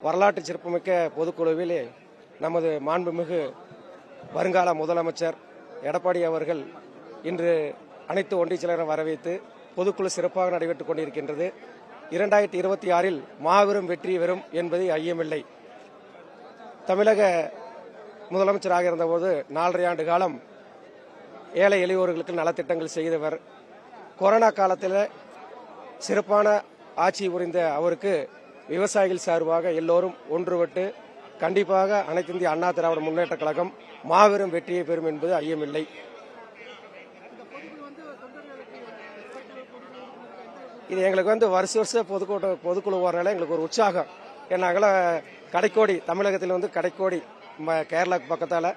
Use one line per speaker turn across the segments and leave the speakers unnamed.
வரலாற்று சிறப்புமிக்க பொதுக்குழுவிலே நமது மாண்புமிகு வருங்கால முதலமைச்சர் எடப்பாடி அவர்கள் இன்று அனைத்து ஒன்றிய செயலரும் வரவேற்று பொதுக்குழு சிறப்பாக நடைபெற்றுக் கொண்டிருக்கின்றது. 2026 மாபெரும் வெற்றி பெறும் என்பது ஐயமில்லை. தமிழக முதலமைச்சராக இருந்தபோது 4.5 ஆண்டு காலம் ஏழை எளியோர்களுக்கு நலத்திட்டங்கள் செய்தவர். கொரோனா காலத்தில் சிறப்பான ஆட்சி புரிந்த அவருக்கு விவசாயிகள் சார்பாக எல்லோரும் ஒன்றுபட்டு கண்டிப்பாக அனைத்து இந்திய அண்ணா திராவிட முன்னேற்ற கழகம் மாபெரும் வெற்றியை பெறும் என்பது ஐயமில்லை. இது எங்களுக்கு வருஷம் பொதுக்குழு வரனால எங்களுக்கு ஒரு உற்சாகம். ஏன்னாங்கள கடைக்கோடி தமிழகத்தில் கடைக்கோடி கேரளாக்கு பக்கத்தால்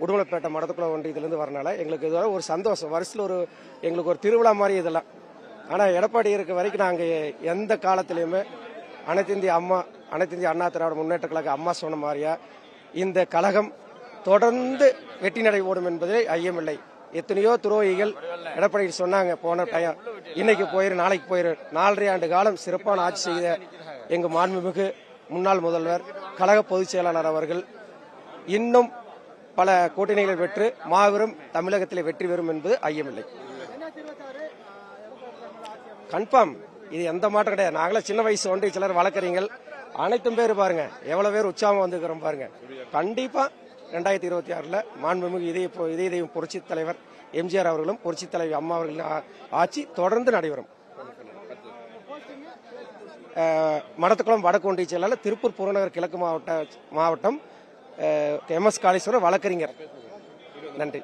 உடுமலைப்பேட்டை மடத்துக்குள்ள ஒன்றியத்திலிருந்து வரனால எங்களுக்கு இது ஒரு சந்தோஷம். வருஷத்தில் எங்களுக்கு ஒரு திருவிழா மாதிரி இதெல்லாம். ஆனால் எடப்பாடி இருக்க வரைக்கும் நாங்கள் எந்த காலத்திலையுமே அனைத்து இந்திய அண்ணா திராவிட முன்னேற்ற கழக அம்மா சொன்ன மாதிரியா இந்த கழகம் தொடர்ந்து வெற்றி நடை ஓடும் என்பதிலே ஐயமில்லை. எத்தனையோ துரோகிகள் எடப்பாடி சொன்னாங்க போன டைம், இன்னைக்கு போயிரு நாளைக்கு போயிரு. 4.5 ஆண்டு காலம் சிறப்பான ஆட்சி செய்த எங்க மாண்புமிகு முன்னாள் முதல்வர் கழக பொதுச் செயலாளர் அவர்கள் இன்னும் பல கூட்டணிகளை பெற்று மாபெரும் தமிழகத்திலே வெற்றி பெறும் என்பது ஐயமில்லை. கன்ஃபார்ம், இது எந்த மாற்றம் கிடையாது. நாங்களே சின்ன வயசு ஒன்றிய சிலர் வழக்கறிஞர்கள் அனைத்தும் பேர் பாருங்க, எவ்வளவு பேர் உற்சாகம் வந்துக்கிறோம் பாருங்க. கண்டிப்பா 2026 மாண்புமிகு இதய தெய்வம் புரட்சி தலைவர் எம்ஜிஆர் அவர்களும் புரட்சி தலைவி அம்மா அவர்களின் ஆட்சி தொடர்ந்து நடைபெறும். மடத்துக்குளம் வடக்கு ஒன்றிய செயலாளர், திருப்பூர் புறநகர் கிழக்கு மாவட்டம் MS காளீஸ்வரர் வழக்கறிஞர். நன்றி.